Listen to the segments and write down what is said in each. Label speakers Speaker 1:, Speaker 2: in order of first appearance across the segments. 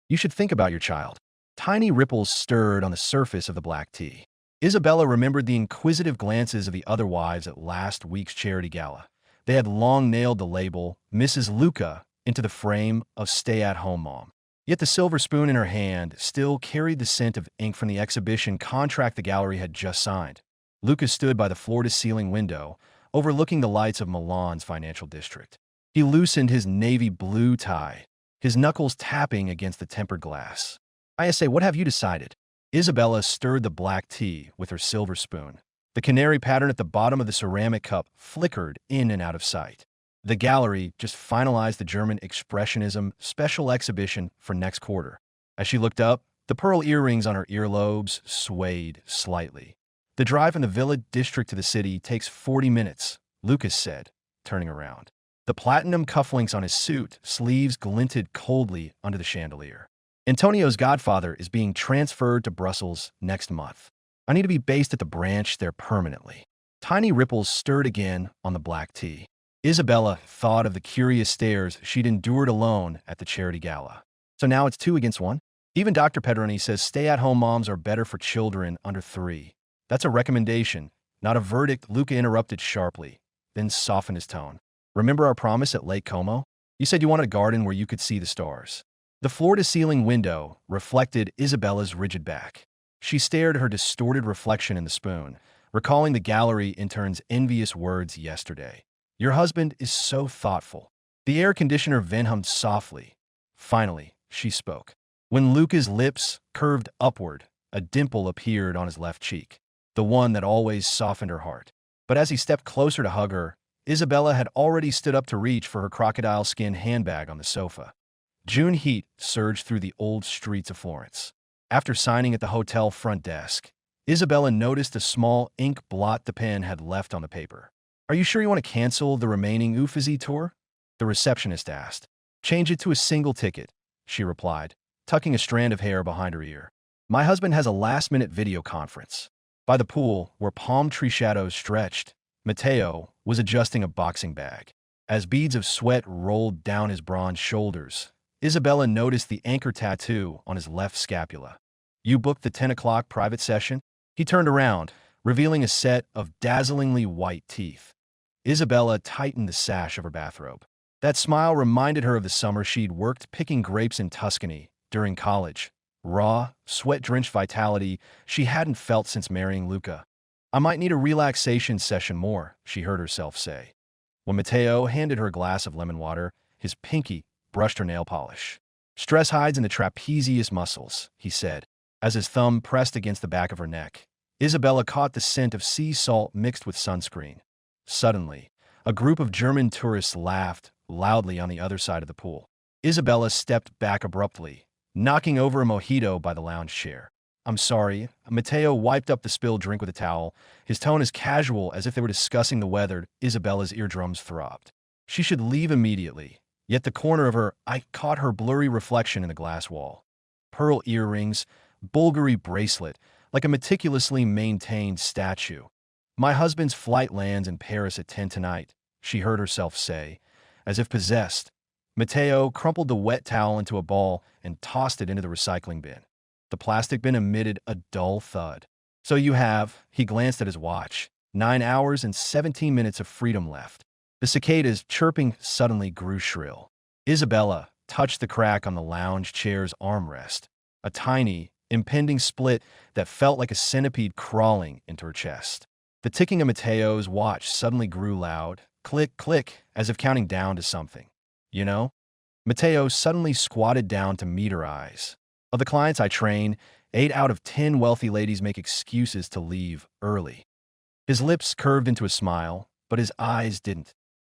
Speaker 1: You should think about your child. Tiny ripples stirred on the surface of the black tea. Isabella remembered the inquisitive glances of the other wives at last week's charity gala. They had long nailed the label, Mrs. Luca, into the frame of stay-at-home mom. Yet the silver spoon in her hand still carried the scent of ink from the exhibition contract the gallery had just signed. Luca stood by the floor-to-ceiling window, overlooking the lights of Milan's financial district. He loosened his navy blue tie, his knuckles tapping against the tempered glass. "I say, what have you decided?" Isabella stirred the black tea with her silver spoon. The canary pattern at the bottom of the ceramic cup flickered in and out of sight. The gallery just finalized the German Expressionism special exhibition for next quarter. As she looked up, the pearl earrings on her earlobes swayed slightly. "The drive from the villa district to the city takes 40 minutes, Lucas said, turning around. The platinum cufflinks on his suit sleeves glinted coldly under the chandelier. "Antonio's godfather is being transferred to Brussels next month. I need to be based at the branch there permanently." Tiny ripples stirred again on the black tea. Isabella thought of the curious stares she'd endured alone at the charity gala. So now it's 2 against 1? Even Dr. Pedroni says stay-at-home moms are better for children under 3. That's a recommendation, not a verdict, Luca interrupted sharply, then softened his tone. "Remember our promise at Lake Como? You said you wanted a garden where you could see the stars." The floor-to-ceiling window reflected Isabella's rigid back. She stared at her distorted reflection in the spoon, recalling the gallery intern's envious words yesterday. "Your husband is so thoughtful." The air conditioner vent hummed softly. Finally, she spoke. When Luca's lips curved upward, a dimple appeared on his left cheek, the one that always softened her heart. But as he stepped closer to hug her, Isabella had already stood up to reach for her crocodile skin handbag on the sofa. June heat surged through the old streets of Florence. After signing at the hotel front desk, Isabella noticed a small ink blot the pen had left on the paper. "Are you sure you want to cancel the remaining Uffizi tour?" the receptionist asked. "Change it to a single ticket," she replied, tucking a strand of hair behind her ear. "My husband has a last-minute video conference." By the pool, where palm tree shadows stretched, Matteo was adjusting a boxing bag. As beads of sweat rolled down his bronze shoulders, Isabella noticed the anchor tattoo on his left scapula. "You booked the 10 o'clock private session?" He turned around, revealing a set of dazzlingly white teeth. Isabella tightened the sash of her bathrobe. That smile reminded her of the summer she'd worked picking grapes in Tuscany during college. Raw, sweat-drenched vitality she hadn't felt since marrying Luca. "I might need a relaxation session more," she heard herself say. When Matteo handed her a glass of lemon water, his pinky brushed her nail polish. "Stress hides in the trapezius muscles," he said, as his thumb pressed against the back of her neck. Isabella caught the scent of sea salt mixed with sunscreen. Suddenly, a group of German tourists laughed loudly on the other side of the pool. Isabella stepped back abruptly, knocking over a mojito by the lounge chair. "I'm sorry." Matteo wiped up the spilled drink with a towel, his tone as casual as if they were discussing the weather. Isabella's eardrums throbbed. She should leave immediately. Yet the corner of her eye caught her blurry reflection in the glass wall. Pearl earrings, Bulgari bracelet, like a meticulously maintained statue. "My husband's flight lands in Paris at 10 tonight," she heard herself say, as if possessed. Matteo crumpled the wet towel into a ball and tossed it into the recycling bin. The plastic bin emitted a dull thud. "So you have," he glanced at his watch, 9 hours and 17 minutes of freedom left. The cicadas chirping suddenly grew shrill. Isabella touched the crack on the lounge chair's armrest, a tiny, impending split that felt like a centipede crawling into her chest. The ticking of Matteo's watch suddenly grew loud, click, click, as if counting down to something. "You know?" Matteo suddenly squatted down to meet her eyes. "Of the clients I train, 8 out of 10 wealthy ladies make excuses to leave early." His lips curved into a smile, but his eyes didn't.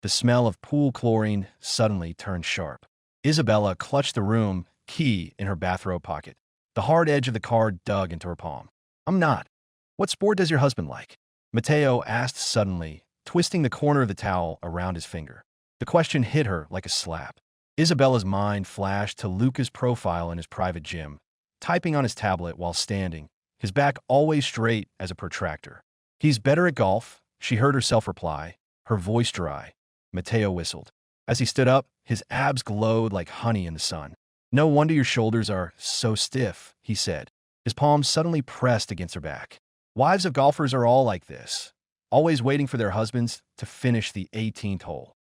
Speaker 1: The smell of pool chlorine suddenly turned sharp. Isabella clutched the room key in her bathrobe pocket. The hard edge of the card dug into her palm. "I'm not." "What sport does your husband like?" Matteo asked suddenly, twisting the corner of the towel around his finger. The question hit her like a slap. Isabella's mind flashed to Luca's profile in his private gym, typing on his tablet while standing, his back always straight as a protractor. "He's better at golf," she heard herself reply, her voice dry. Matteo whistled. As he stood up, his abs glowed like honey in the sun. No wonder your shoulders are so stiff, he said. His palms suddenly pressed against her back. Wives of golfers are all like this, always waiting for their husbands to finish the 18th hole.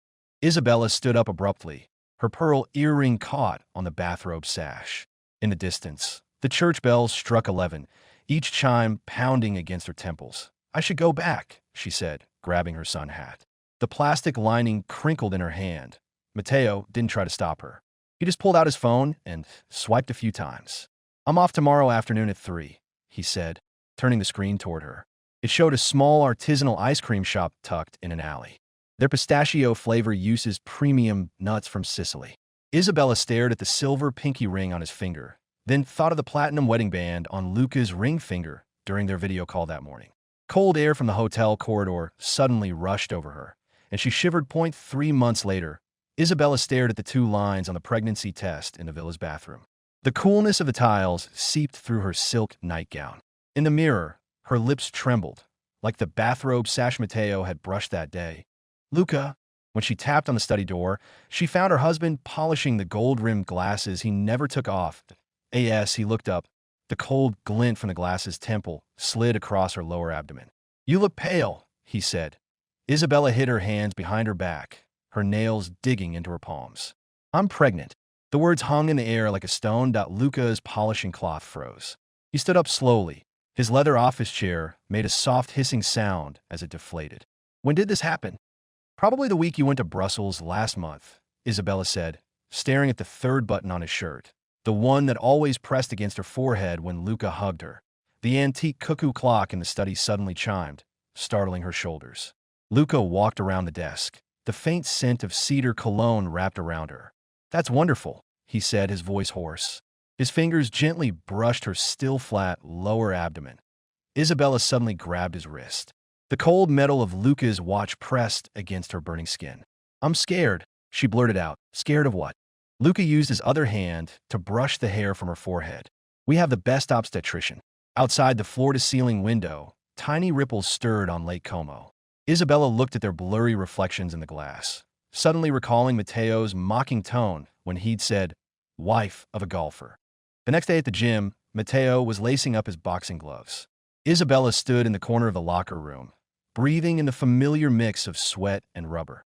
Speaker 1: Isabella stood up abruptly, her pearl earring caught on the bathrobe sash. In the distance, the church bells struck 11, each chime pounding against her temples. I should go back, she said, grabbing her sun hat. The plastic lining crinkled in her hand. Mateo didn't try to stop her. He just pulled out his phone and swiped a few times. I'm off tomorrow afternoon at 3, he said, turning the screen toward her. It showed a small artisanal ice cream shop tucked in an alley. Their pistachio flavor uses premium nuts from Sicily. Isabella stared at the silver pinky ring on his finger, then thought of the platinum wedding band on Luca's ring finger during their video call that morning. Cold air from the hotel corridor suddenly rushed over her, and she shivered. 3 months later, Isabella stared at the 2 lines on the pregnancy test in the villa's bathroom. The coolness of the tiles seeped through her silk nightgown. In the mirror, her lips trembled, like the bathrobe sash Mateo had brushed that day. Luca. When she tapped on the study door, she found her husband polishing the gold-rimmed glasses he never took off. As he looked up, the cold glint from the glasses' temple slid across her lower abdomen. You look pale, he said. Isabella hid her hands behind her back, her nails digging into her palms. I'm pregnant. The words hung in the air like a stone. Luca's polishing cloth froze. He stood up slowly. His leather office chair made a soft hissing sound as it deflated. When did this happen? Probably the week you went to Brussels last month, Isabella said, staring at the 3rd button on his shirt, the one that always pressed against her forehead when Luca hugged her. The antique cuckoo clock in the study suddenly chimed, startling her shoulders. Luca walked around the desk, the faint scent of cedar cologne wrapped around her. That's wonderful, he said, his voice hoarse. His fingers gently brushed her still flat lower abdomen. Isabella suddenly grabbed his wrist. The cold metal of Luca's watch pressed against her burning skin. I'm scared, she blurted out. Scared of what? Luca used his other hand to brush the hair from her forehead. We have the best obstetrician. Outside the floor-to-ceiling window, tiny ripples stirred on Lake Como. Isabella looked at their blurry reflections in the glass, suddenly recalling Mateo's mocking tone when he'd said, wife of a golfer. The next day at the gym, Mateo was lacing up his boxing gloves. Isabella stood in the corner of the locker room, breathing in the familiar mix of sweat and rubber.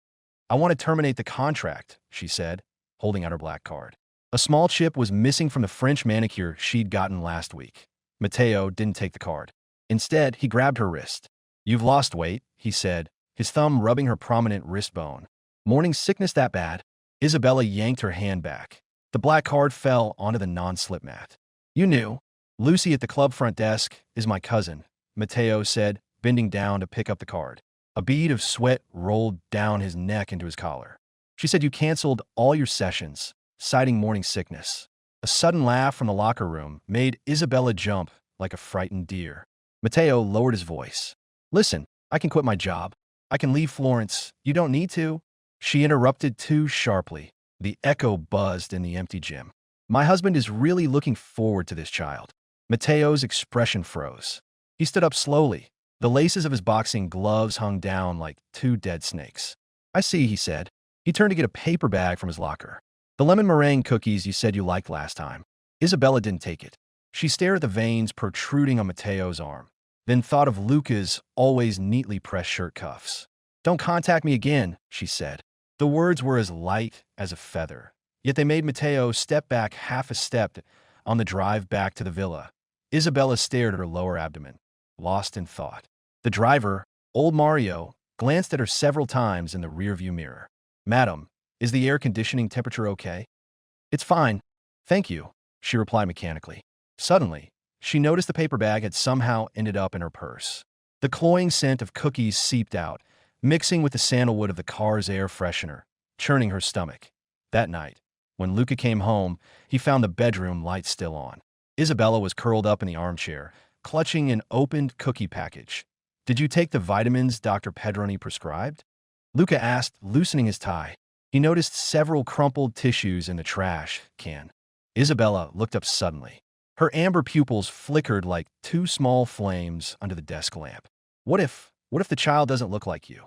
Speaker 1: I want to terminate the contract, she said, holding out her black card. A small chip was missing from the French manicure she'd gotten last week. Mateo didn't take the card. Instead, he grabbed her wrist. You've lost weight, he said, his thumb rubbing her prominent wrist bone. Morning sickness that bad? Isabella yanked her hand back. The black card fell onto the non-slip mat. You knew. Lucy at the club front desk is my cousin, Mateo said, bending down to pick up the card. A bead of sweat rolled down his neck into his collar. She said you canceled all your sessions, citing morning sickness. A sudden laugh from the locker room made Isabella jump like a frightened deer. Mateo lowered his voice. Listen, I can quit my job. I can leave Florence. You don't need to. She interrupted too sharply. The echo buzzed in the empty gym. My husband is really looking forward to this child. Mateo's expression froze. He stood up slowly. The laces of his boxing gloves hung down like 2 dead snakes. I see, he said. He turned to get a paper bag from his locker. The lemon meringue cookies you said you liked last time. Isabella didn't take it. She stared at the veins protruding on Mateo's arm, then thought of Luca's always neatly pressed shirt cuffs. Don't contact me again, she said. The words were as light as a feather, yet they made Mateo step back half a step on the drive back to the villa. Isabella stared at her lower abdomen, lost in thought. The driver, old Mario, glanced at her several times in the rearview mirror. Madam, is the air conditioning temperature okay? It's fine. Thank you, she replied mechanically. Suddenly, she noticed the paper bag had somehow ended up in her purse. The cloying scent of cookies seeped out, mixing with the sandalwood of the car's air freshener, churning her stomach. That night, when Luca came home, he found the bedroom lights still on. Isabella was curled up in the armchair, clutching an opened cookie package. Did you take the vitamins Dr. Pedroni prescribed? Luca asked, loosening his tie. He noticed several crumpled tissues in the trash can. Isabella looked up suddenly. Her amber pupils flickered like 2 small flames under the desk lamp. What if the child doesn't look like you?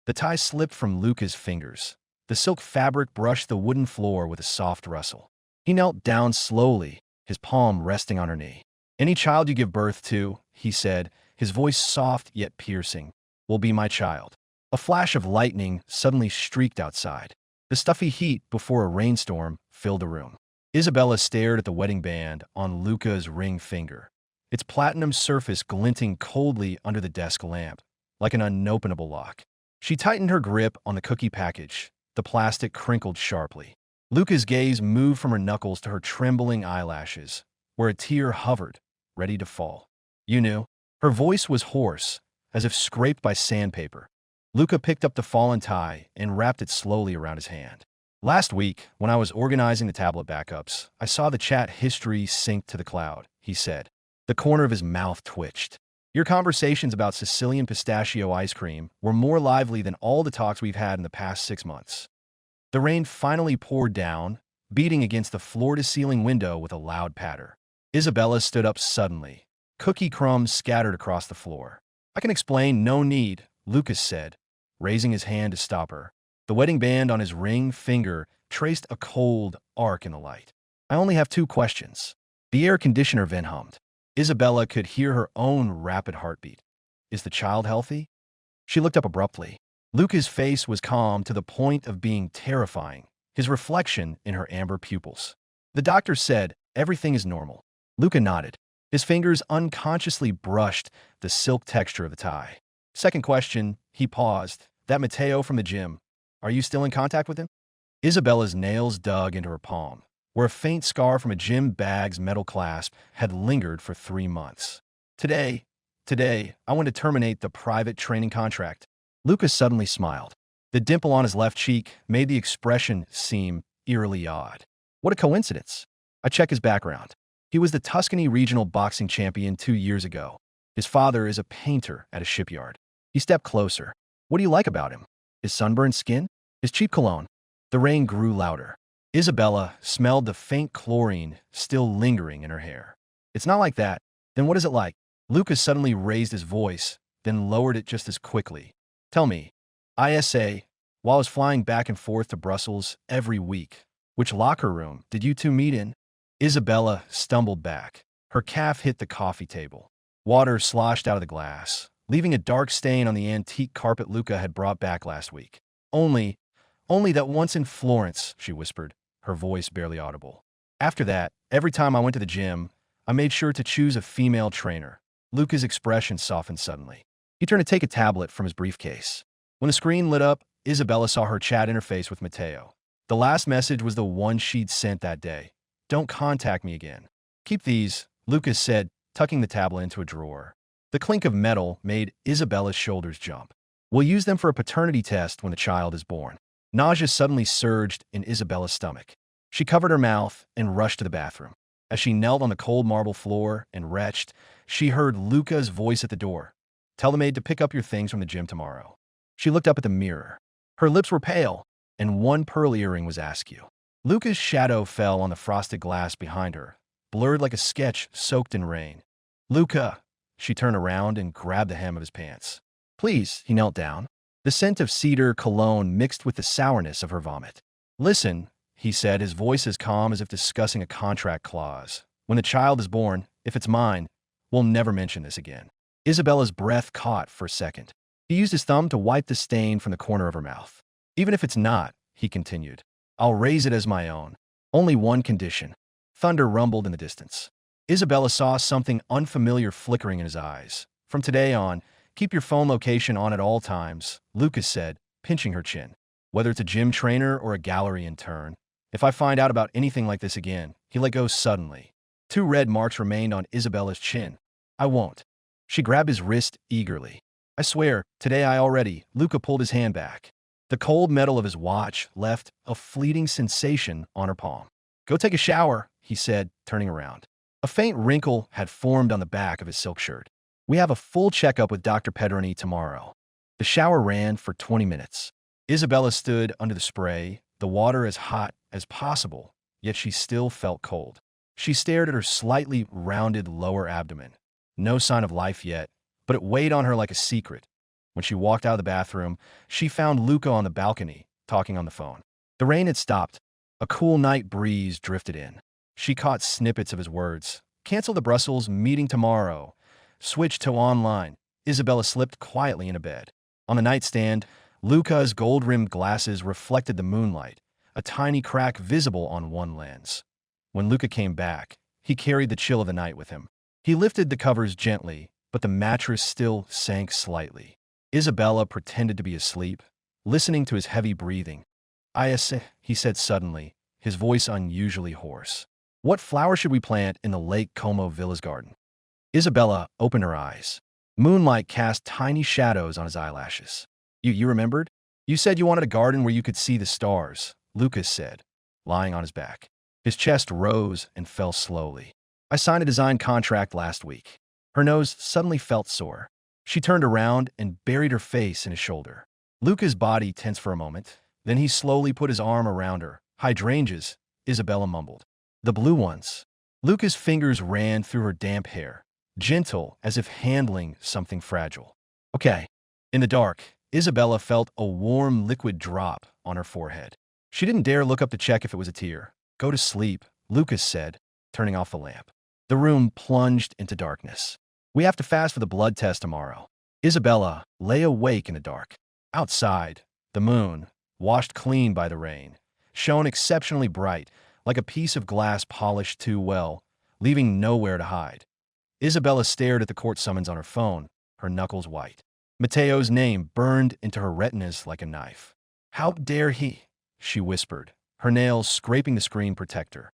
Speaker 1: The tie slipped from Luca's fingers. The silk fabric brushed the wooden floor with a soft rustle. He knelt down slowly, his palm resting on her knee. Any child you give birth to, he said, his voice soft yet piercing, will be my child. A flash of lightning suddenly streaked outside. The stuffy heat before a rainstorm filled the room. Isabella stared at the wedding band on Luca's ring finger, its platinum surface glinting coldly under the desk lamp, like an unopenable lock. She tightened her grip on the cookie package. The plastic crinkled sharply. Luca's gaze moved from her knuckles to her trembling eyelashes, where a tear hovered, ready to fall. You knew? Her voice was hoarse, as if scraped by sandpaper. Luca picked up the fallen tie and wrapped it slowly around his hand. Last week, when I was organizing the tablet backups, I saw the chat history sync to the cloud, he said. The corner of his mouth twitched. Your conversations about Sicilian pistachio ice cream were more lively than all the talks we've had in the past 6 months. The rain finally poured down, beating against the floor-to-ceiling window with a loud patter. Isabella stood up suddenly. Cookie crumbs scattered across the floor. I can explain, no need, Lucas said, raising his hand to stop her. The wedding band on his ring finger traced a cold arc in the light. I only have 2 questions. The air conditioner vent hummed. Isabella could hear her own rapid heartbeat. Is the child healthy? She looked up abruptly. Luca's face was calm to the point of being terrifying, his reflection in her amber pupils. The doctor said, everything is normal. Luca nodded. His fingers unconsciously brushed the silk texture of the tie. Second question, he paused. That Matteo from the gym. Are you still in contact with him? Isabella's nails dug into her palm, where a faint scar from a gym bag's metal clasp had lingered for 3 months. Today, I want to terminate the private training contract. Lucas suddenly smiled. The dimple on his left cheek made the expression seem eerily odd. What a coincidence. I check his background. He was the Tuscany regional boxing champion 2 years ago. His father is a painter at a shipyard. He stepped closer. What do you like about him? His sunburned skin? His cheap cologne? The rain grew louder. Isabella smelled the faint chlorine still lingering in her hair. It's not like that. Then what is it like? Lucas suddenly raised his voice, then lowered it just as quickly. Tell me, ISA, while I was flying back and forth to Brussels every week, which locker room did you 2 meet in? Isabella stumbled back. Her calf hit the coffee table. Water sloshed out of the glass, leaving a dark stain on the antique carpet Luca had brought back last week. Only that once in Florence, she whispered, her voice barely audible. After that, every time I went to the gym, I made sure to choose a female trainer. Luca's expression softened suddenly. He turned to take a tablet from his briefcase. When the screen lit up, Isabella saw her chat interface with Matteo. The last message was the one she'd sent that day. Don't contact me again. Keep these, Lucas said, tucking the tablet into a drawer. The clink of metal made Isabella's shoulders jump. We'll use them for a paternity test when the child is born. Nausea suddenly surged in Isabella's stomach. She covered her mouth and rushed to the bathroom. As she knelt on the cold marble floor and retched, she heard Luca's voice at the door. Tell the maid to pick up your things from the gym tomorrow. She looked up at the mirror. Her lips were pale, and one pearl earring was askew. Luca's shadow fell on the frosted glass behind her, blurred like a sketch soaked in rain. Luca! She turned around and grabbed the hem of his pants. Please, he knelt down. The scent of cedar cologne mixed with the sourness of her vomit. Listen, he said, his voice as calm as if discussing a contract clause. When the child is born, if it's mine, we'll never mention this again. Isabella's breath caught for a second. He used his thumb to wipe the stain from the corner of her mouth. Even if it's not, he continued, I'll raise it as my own. Only one condition. Thunder rumbled in the distance. Isabella saw something unfamiliar flickering in his eyes. From today on, keep your phone location on at all times, Lucas said, pinching her chin. Whether it's a gym trainer or a gallery intern. If I find out about anything like this again, he let go suddenly. 2 red marks remained on Isabella's chin. I won't. She grabbed his wrist eagerly. I swear, today I already. Luca pulled his hand back. The cold metal of his watch left a fleeting sensation on her palm. Go take a shower, he said, turning around. A faint wrinkle had formed on the back of his silk shirt. We have a full checkup with Dr. Pedroni tomorrow. The shower ran for 20 minutes. Isabella stood under the spray, the water as hot as possible, yet she still felt cold. She stared at her slightly rounded lower abdomen. No sign of life yet, but it weighed on her like a secret. When she walked out of the bathroom, she found Luca on the balcony, talking on the phone. The rain had stopped, A cool night breeze drifted in. She caught snippets of his words. Cancel the Brussels meeting tomorrow. Switch to online. Isabella slipped quietly into bed. On the nightstand, Luca's gold-rimmed glasses reflected the moonlight, a tiny crack visible on one lens. When Luca came back, he carried the chill of the night with him. He lifted the covers gently, but the mattress still sank slightly. Isabella pretended to be asleep, listening to his heavy breathing. He said suddenly, his voice unusually hoarse. What flower should we plant in the Lake Como Villa's garden? Isabella opened her eyes. Moonlight cast tiny shadows on his eyelashes. You remembered? You said you wanted a garden where you could see the stars, Lucas said, lying on his back. His chest rose and fell slowly. I signed a design contract last week. Her nose suddenly felt sore. She turned around and buried her face in his shoulder. Luca's body tensed for a moment. Then he slowly put his arm around her. Hydrangeas, Isabella mumbled. The blue ones. Luca's fingers ran through her damp hair, gentle as if handling something fragile. Okay. In the dark, Isabella felt a warm liquid drop on her forehead. She didn't dare look up to check if it was a tear. Go to sleep, Lucas said, turning off the lamp. The room plunged into darkness. We have to fast for the blood test tomorrow. Isabella lay awake in the dark. Outside, the moon, washed clean by the rain, shone exceptionally bright, like a piece of glass polished too well, leaving nowhere to hide. Isabella stared at the court summons on her phone, her knuckles white. Matteo's name burned into her retinas like a knife. How dare he? She whispered, her nails scraping the screen protector.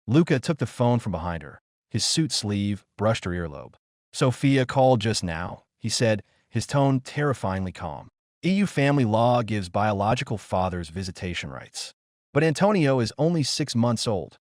Speaker 1: Luca took the phone from behind her. His suit sleeve brushed her earlobe. Sophia called just now, he said, his tone terrifyingly calm. EU family law gives biological fathers visitation rights. But Antonio is only 6 months old.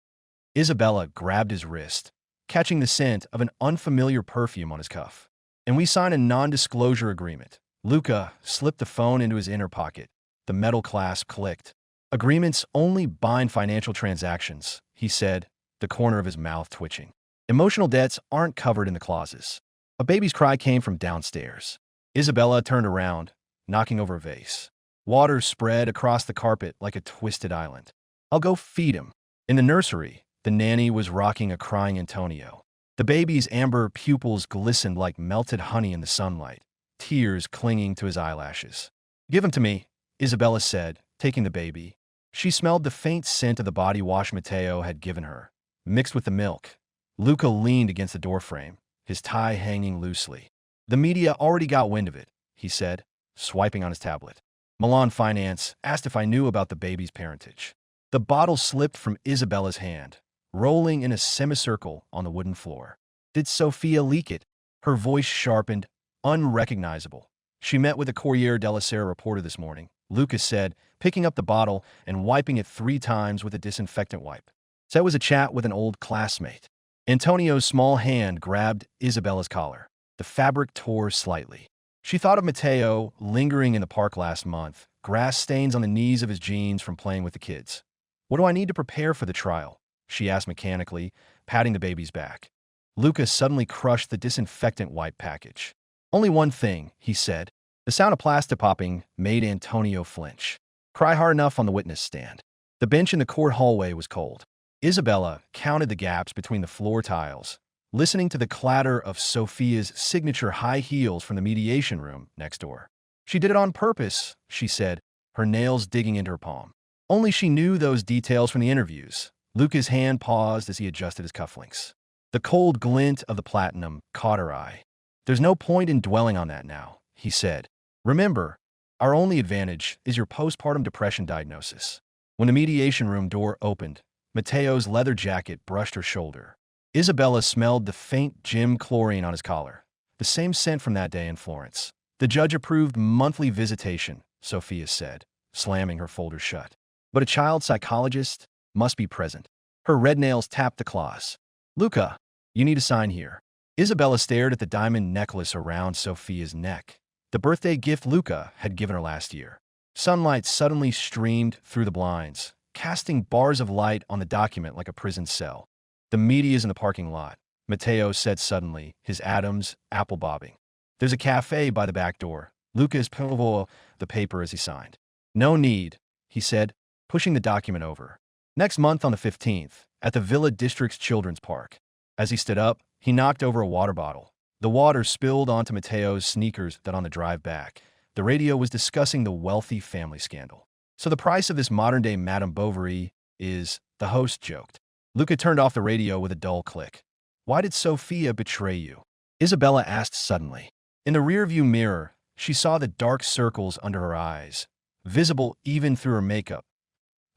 Speaker 1: Isabella grabbed his wrist, catching the scent of an unfamiliar perfume on his cuff. And we signed a non-disclosure agreement. Luca slipped the phone into his inner pocket. The metal clasp clicked. Agreements only bind financial transactions, he said, the corner of his mouth twitching. Emotional debts aren't covered in the clauses. A baby's cry came from downstairs. Isabella turned around, knocking over a vase. Water spread across the carpet like a twisted island. I'll go feed him. In the nursery, the nanny was rocking a crying Antonio. The baby's amber pupils glistened like melted honey in the sunlight, tears clinging to his eyelashes. Give him to me, Isabella said, taking the baby. She smelled the faint scent of the body wash Matteo had given her, mixed with the milk. Luca leaned against the doorframe, his tie hanging loosely. The media already got wind of it, he said, swiping on his tablet. Milan Finance asked if I knew about the baby's parentage. The bottle slipped from Isabella's hand, rolling in a semicircle on the wooden floor. Did Sophia leak it? Her voice sharpened, unrecognizable. She met with a Corriere della Sera reporter this morning, Lucas said, picking up the bottle and wiping it 3 times with a disinfectant wipe. So it was a chat with an old classmate. Antonio's small hand grabbed Isabella's collar. The fabric tore slightly. She thought of Matteo lingering in the park last month, grass stains on the knees of his jeans from playing with the kids. What do I need to prepare for the trial? She asked mechanically, patting the baby's back. Lucas suddenly crushed the disinfectant wipe package. Only one thing, he said. The sound of plastic popping made Antonio flinch. Cry hard enough on the witness stand. The bench in the court hallway was cold. Isabella counted the gaps between the floor tiles, listening to the clatter of Sophia's signature high heels from the mediation room next door. She did it on purpose, she said, her nails digging into her palm. Only she knew those details from the interviews. Luca's hand paused as he adjusted his cufflinks. The cold glint of the platinum caught her eye. There's no point in dwelling on that now, he said. Remember, our only advantage is your postpartum depression diagnosis. When the mediation room door opened, Matteo's leather jacket brushed her shoulder. Isabella smelled the faint gym chlorine on his collar, the same scent from that day in Florence. The judge-approved monthly visitation, Sophia said, slamming her folder shut. But a child psychologist must be present. Her red nails tapped the clause. Luca, you need to sign here. Isabella stared at the diamond necklace around Sophia's neck, the birthday gift Luca had given her last year. Sunlight suddenly streamed through the blinds, casting bars of light on the document like a prison cell. The media's in the parking lot, Matteo said suddenly, his atoms apple bobbing. There's a cafe by the back door. Lucas pulled the paper as he signed. No need, he said, pushing the document over. Next month on the 15th, at the Villa District's Children's Park. As he stood up, he knocked over a water bottle. The water spilled onto Mateo's sneakers that on the drive back. The radio was discussing the wealthy family scandal. So the price of this modern-day Madame Bovary is, the host joked. Luca turned off the radio with a dull click. Why did Sophia betray you? Isabella asked suddenly. In the rearview mirror, she saw the dark circles under her eyes, visible even through her makeup.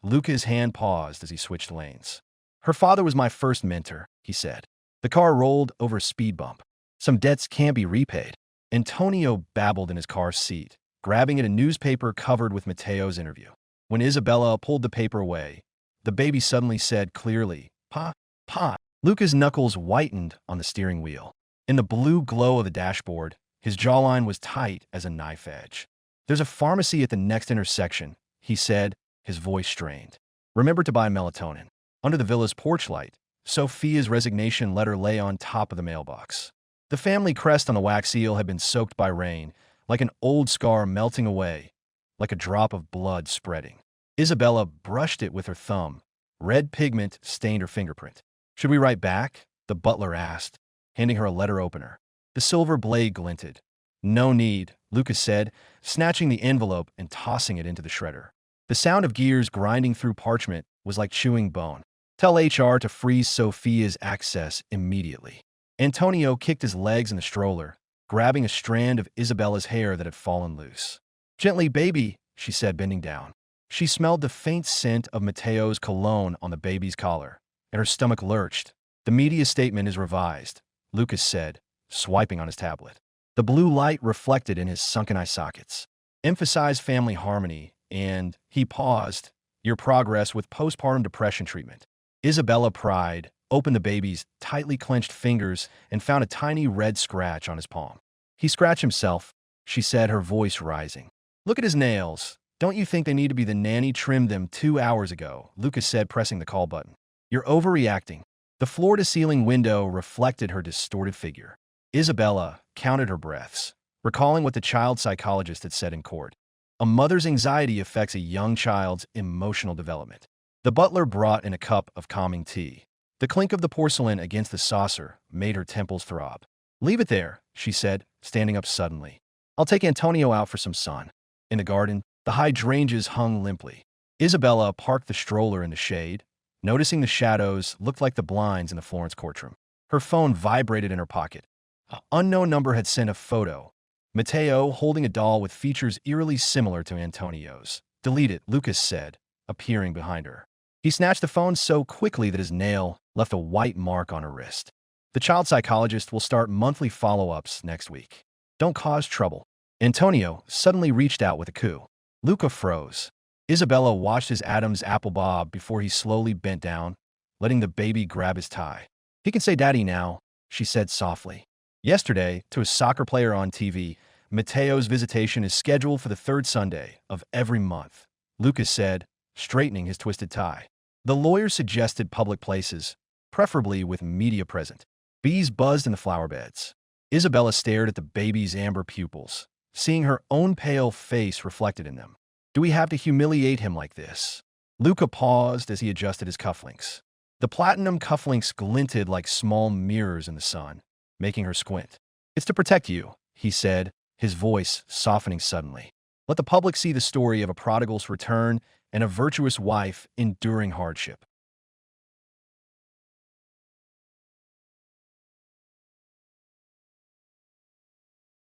Speaker 1: Luca's hand paused as he switched lanes. Her father was my first mentor, he said. The car rolled over a speed bump. Some debts can't be repaid. Antonio babbled in his car seat, grabbing at a newspaper covered with Mateo's interview. When Isabella pulled the paper away, the baby suddenly said clearly, Pa, Pa. Luca's knuckles whitened on the steering wheel. In the blue glow of the dashboard, his jawline was tight as a knife edge. There's a pharmacy at the next intersection, he said, his voice strained. Remember to buy melatonin. Under the villa's porch light, Sophia's resignation letter lay on top of the mailbox. The family crest on the wax seal had been soaked by rain, like an old scar melting away, like a drop of blood spreading. Isabella brushed it with her thumb. Red pigment stained her fingerprint. Should we write back? The butler asked, handing her a letter opener. The silver blade glinted. No need, Lucas said, snatching the envelope and tossing it into the shredder. The sound of gears grinding through parchment was like chewing bone. Tell HR to freeze Sophia's access immediately. Antonio kicked his legs in the stroller, grabbing a strand of Isabella's hair that had fallen loose. Gently, baby, she said, bending down. She smelled the faint scent of Mateo's cologne on the baby's collar, and her stomach lurched. The media statement is revised, Lucas said, swiping on his tablet. The blue light reflected in his sunken eye sockets. Emphasize family harmony, and, he paused, your progress with postpartum depression treatment. Isabella pried, opened the baby's tightly clenched fingers, and found a tiny red scratch on his palm. He scratched himself, she said, her voice rising. Look at his nails. Don't you think they need to be? The nanny trimmed them 2 hours ago, Lucas said, pressing the call button. You're overreacting. The floor-to-ceiling window reflected her distorted figure. Isabella counted her breaths, recalling what the child psychologist had said in court. A mother's anxiety affects a young child's emotional development. The butler brought in a cup of calming tea. The clink of the porcelain against the saucer made her temples throb. Leave it there, she said, standing up suddenly. I'll take Antonio out for some sun. In the garden, the hydrangeas hung limply. Isabella parked the stroller in the shade, noticing the shadows looked like the blinds in the Florence courtroom. Her phone vibrated in her pocket. An unknown number had sent a photo. Mateo holding a doll with features eerily similar to Antonio's. Delete it, Lucas said, appearing behind her. He snatched the phone so quickly that his nail left a white mark on her wrist. The child psychologist will start monthly follow-ups next week. Don't cause trouble. Antonio suddenly reached out with a coo. Luca froze. Isabella watched his Adam's apple bob before he slowly bent down, letting the baby grab his tie. He can say daddy now, she said softly. Yesterday, to a soccer player on TV, Mateo's visitation is scheduled for the third Sunday of every month, Lucas said, straightening his twisted tie. The lawyer suggested public places, preferably with media present. Bees buzzed in the flower beds. Isabella stared at the baby's amber pupils, seeing her own pale face reflected in them. Do we have to humiliate him like this? Luca paused as he adjusted his cufflinks. The platinum cufflinks glinted like small mirrors in the sun, making her squint. It's to protect you, he said, his voice softening suddenly. Let the public see the story of a prodigal's return and a virtuous wife enduring hardship.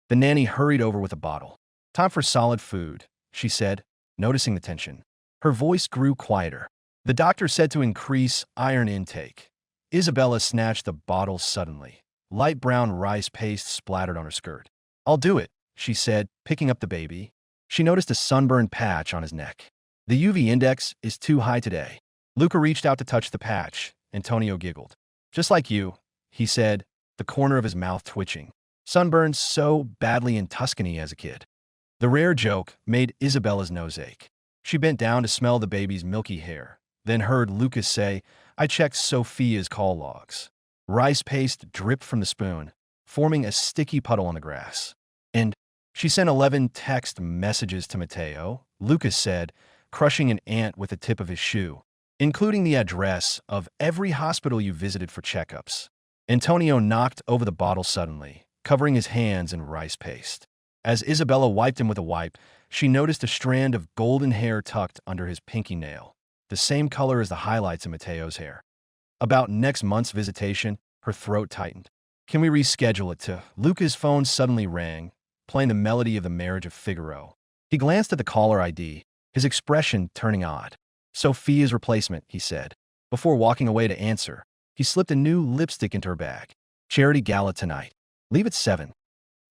Speaker 1: The nanny hurried over with a bottle. Time for solid food, she said, noticing the tension. Her voice grew quieter. The doctor said to increase iron intake. Isabella snatched the bottle suddenly. Light brown rice paste splattered on her skirt. I'll do it, she said, picking up the baby. She noticed a sunburned patch on his neck. The UV index is too high today. Luca reached out to touch the patch. Antonio giggled. Just like you, he said, the corner of his mouth twitching. Sunburned so badly in Tuscany as a kid. The rare joke made Isabella's nose ache. She bent down to smell the baby's milky hair, then heard Lucas say, I checked Sophia's call logs. Rice paste dripped from the spoon, forming a sticky puddle on the grass. And she sent 11 text messages to Mateo, Lucas said, crushing an ant with the tip of his shoe. including the address of every hospital you visited for checkups. Antonio knocked over the bottle suddenly, covering his hands in rice paste. As Isabella wiped him with a wipe, she noticed a strand of golden hair tucked under his pinky nail, the same color as the highlights in Mateo's hair. About next month's visitation, her throat tightened. Can we reschedule it to? Luca's phone suddenly rang, playing the melody of the Marriage of Figaro. He glanced at the caller ID, his expression turning odd. Sophia's replacement, he said. Before walking away to answer, he slipped a new lipstick into her bag. Charity gala tonight. Leave at 7.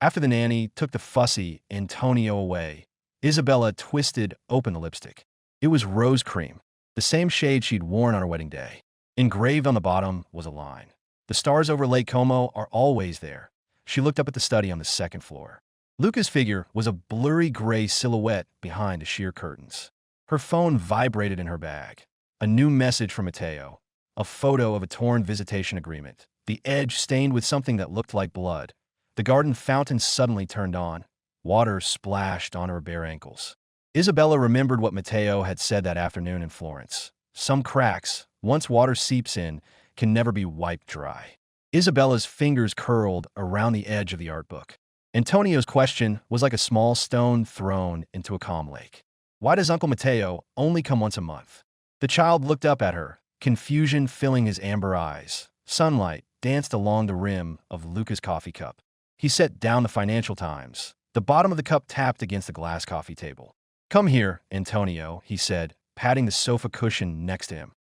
Speaker 1: After the nanny took the fussy Antonio away, Isabella twisted open the lipstick. It was rose cream, the same shade she'd worn on her wedding day. Engraved on the bottom was a line. The stars over Lake Como are always there. She looked up at the study on the second floor. Luca's figure was a blurry gray silhouette behind the sheer curtains. Her phone vibrated in her bag. A new message from Mateo. A photo of a torn visitation agreement, the edge stained with something that looked like blood. The garden fountain suddenly turned on. Water splashed on her bare ankles. Isabella remembered what Mateo had said that afternoon in Florence. Some cracks, once water seeps in, can never be wiped dry. Isabella's fingers curled around the edge of the art book. Antonio's question was like a small stone thrown into a calm lake. Why does Uncle Mateo only come once a month? The child looked up at her, confusion filling his amber eyes. Sunlight danced along the rim of Luca's coffee cup. He set down the Financial Times. The bottom of the cup tapped against the glass coffee table. Come here, Antonio, he said, patting the sofa cushion next to him.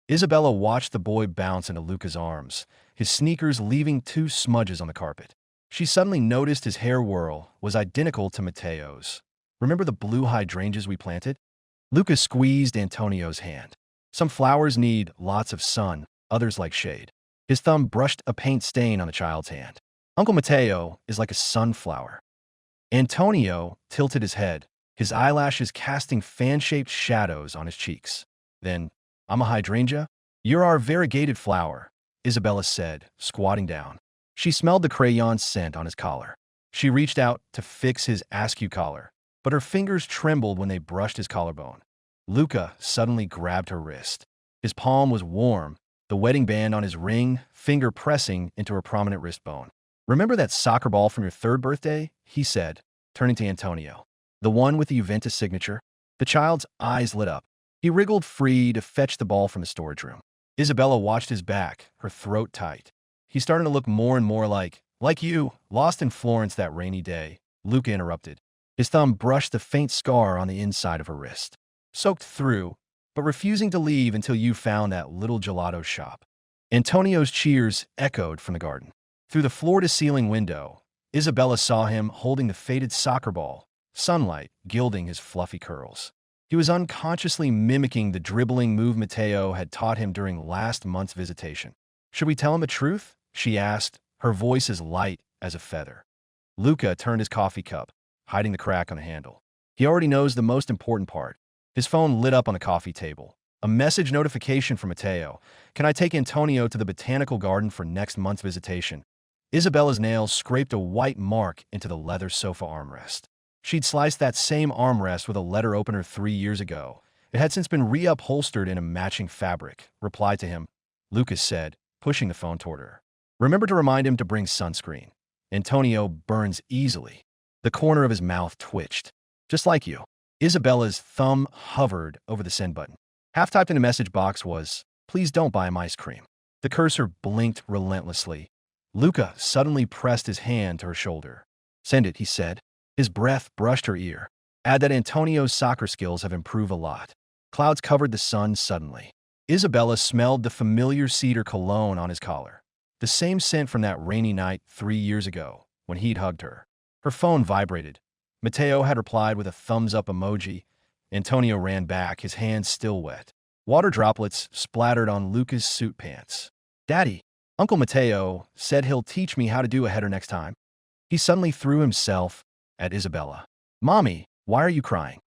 Speaker 1: Isabella watched the boy bounce into Luca's arms, his sneakers leaving 2 smudges on the carpet. She suddenly noticed his hair whirl was identical to Mateo's. Remember the blue hydrangeas we planted? Luca squeezed Antonio's hand. Some flowers need lots of sun, others like shade. His thumb brushed a paint stain on the child's hand. Uncle Mateo is like a sunflower. Antonio tilted his head, his eyelashes casting fan-shaped shadows on his cheeks. Then, I'm a hydrangea? You're our variegated flower, Isabella said, squatting down. She smelled the crayon scent on his collar. She reached out to fix his askew collar, but her fingers trembled when they brushed his collarbone. Luca suddenly grabbed her wrist. His palm was warm, the wedding band on his ring finger pressing into her prominent wrist bone. Remember that soccer ball from your 3rd birthday? He said, turning to Antonio. The one with the Juventus signature? The child's eyes lit up. He wriggled free to fetch the ball from the storage room. Isabella watched his back, her throat tight. He's starting to look more and more like you, lost in Florence that rainy day, Luca interrupted. His thumb brushed the faint scar on the inside of her wrist. Soaked through, but refusing to leave until you found that little gelato shop. Antonio's cheers echoed from the garden. Through the floor-to-ceiling window, Isabella saw him holding the faded soccer ball, sunlight gilding his fluffy curls. He was unconsciously mimicking the dribbling move Mateo had taught him during last month's visitation. Should we tell him the truth? She asked, her voice as light as a feather. Luca turned his coffee cup, hiding the crack on the handle. He already knows the most important part. His phone lit up on the coffee table. A message notification from Mateo. Can I take Antonio to the botanical garden for next month's visitation? Isabella's nails scraped a white mark into the leather sofa armrest. She'd sliced that same armrest with a letter opener 3 years ago. It had since been reupholstered in a matching fabric. Reply to him, Lucas said, pushing the phone toward her. Remember to remind him to bring sunscreen. Antonio burns easily. The corner of his mouth twitched. Just like you. Isabella's thumb hovered over the send button. Half-typed in the message box was, please don't buy him ice cream. The cursor blinked relentlessly. Luca suddenly pressed his hand to her shoulder. Send it, he said. His breath brushed her ear. Add that Antonio's soccer skills have improved a lot. Clouds covered the sun suddenly. Isabella smelled the familiar cedar cologne on his collar. The same scent from that rainy night 3 years ago, when he'd hugged her. Her phone vibrated. Mateo had replied with a thumbs-up emoji. Antonio ran back, his hands still wet. Water droplets splattered on Luca's suit pants. Daddy, Uncle Mateo said he'll teach me how to do a header next time. He suddenly threw himself at Isabella. Mommy, why are you crying?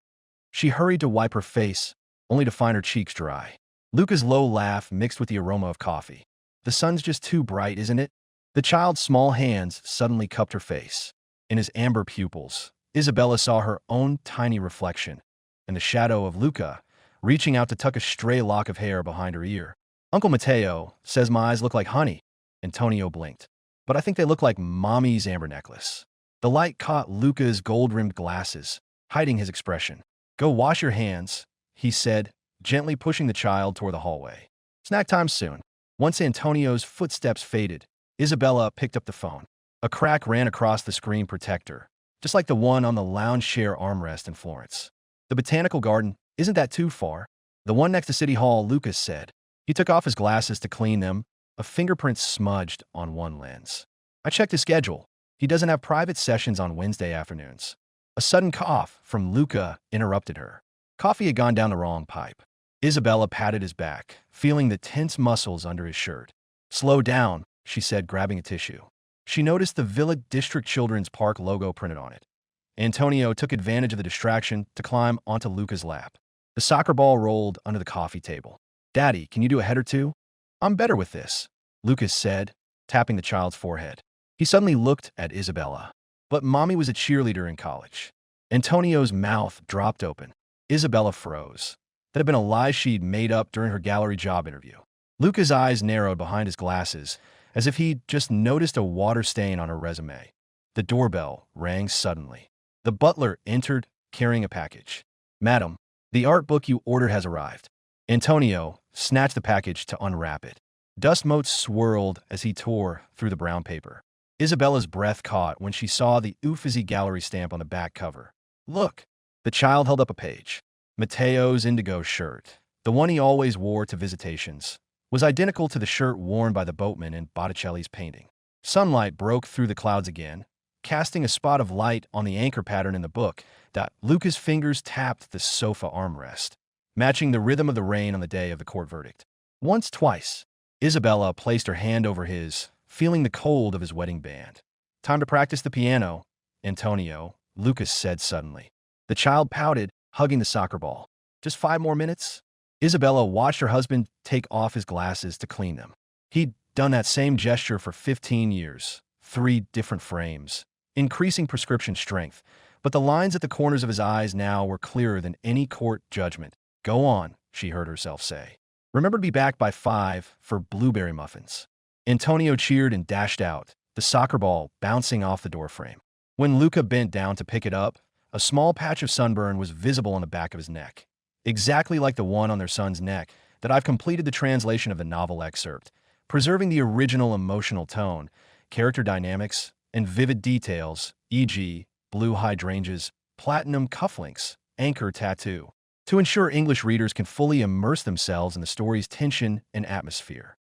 Speaker 1: She hurried to wipe her face, only to find her cheeks dry. Luca's low laugh mixed with the aroma of coffee. The sun's just too bright, isn't it? The child's small hands suddenly cupped her face. In his amber pupils, Isabella saw her own tiny reflection, and the shadow of Luca reaching out to tuck a stray lock of hair behind her ear. Uncle Mateo says my eyes look like honey. Antonio blinked. But I think they look like Mommy's amber necklace. The light caught Luca's gold-rimmed glasses, hiding his expression. Go wash your hands, he said, gently pushing the child toward the hallway. Snack time soon. Once Antonio's footsteps faded, Isabella picked up the phone. A crack ran across the screen protector, just like the one on the lounge chair armrest in Florence. The botanical garden, isn't that too far? The one next to City Hall, Lucas said. He took off his glasses to clean them, a fingerprint smudged on one lens. I checked his schedule. He doesn't have private sessions on Wednesday afternoons. A sudden cough from Luca interrupted her. Coffee had gone down the wrong pipe. Isabella patted his back, feeling the tense muscles under his shirt. Slow down, she said, grabbing a tissue. She noticed the Villa District Children's Park logo printed on it. Antonio took advantage of the distraction to climb onto Luca's lap. The soccer ball rolled under the coffee table. Daddy, can you do a head or two? I'm better with this, Lucas said, tapping the child's forehead. He suddenly looked at Isabella. But Mommy was a cheerleader in college. Antonio's mouth dropped open. Isabella froze. That had been a lie she'd made up during her gallery job interview. Luca's eyes narrowed behind his glasses, as if he'd just noticed a water stain on her resume. The doorbell rang suddenly. The butler entered, carrying a package. Madam, the art book you ordered has arrived. Antonio snatched the package to unwrap it. Dust motes swirled as he tore through the brown paper. Isabella's breath caught when she saw the Uffizi gallery stamp on the back cover. Look! The child held up a page. Matteo's indigo shirt, the one he always wore to visitations, was identical to the shirt worn by the boatman in Botticelli's painting. Sunlight broke through the clouds again, casting a spot of light on the anchor pattern in the book that Luca's fingers tapped the sofa armrest, matching the rhythm of the rain on the day of the court verdict. Once, twice, Isabella placed her hand over his, feeling the cold of his wedding band. Time to practice the piano, Antonio, Lucas said suddenly. The child pouted, hugging the soccer ball. Just 5 more minutes? Isabella watched her husband take off his glasses to clean them. He'd done that same gesture for 15 years, 3 different frames, increasing prescription strength, but the lines at the corners of his eyes now were clearer than any court judgment. Go on, she heard herself say. Remember to be back by 5 for blueberry muffins. Antonio cheered and dashed out, the soccer ball bouncing off the doorframe. When Luca bent down to pick it up, a small patch of sunburn was visible on the back of his neck, exactly like the one on their son's neck that I've completed the translation of the novel excerpt, preserving the original emotional tone, character dynamics, and vivid details, e.g., blue hydrangeas, platinum cufflinks, anchor tattoo, to ensure English readers can fully immerse themselves in the story's tension and atmosphere.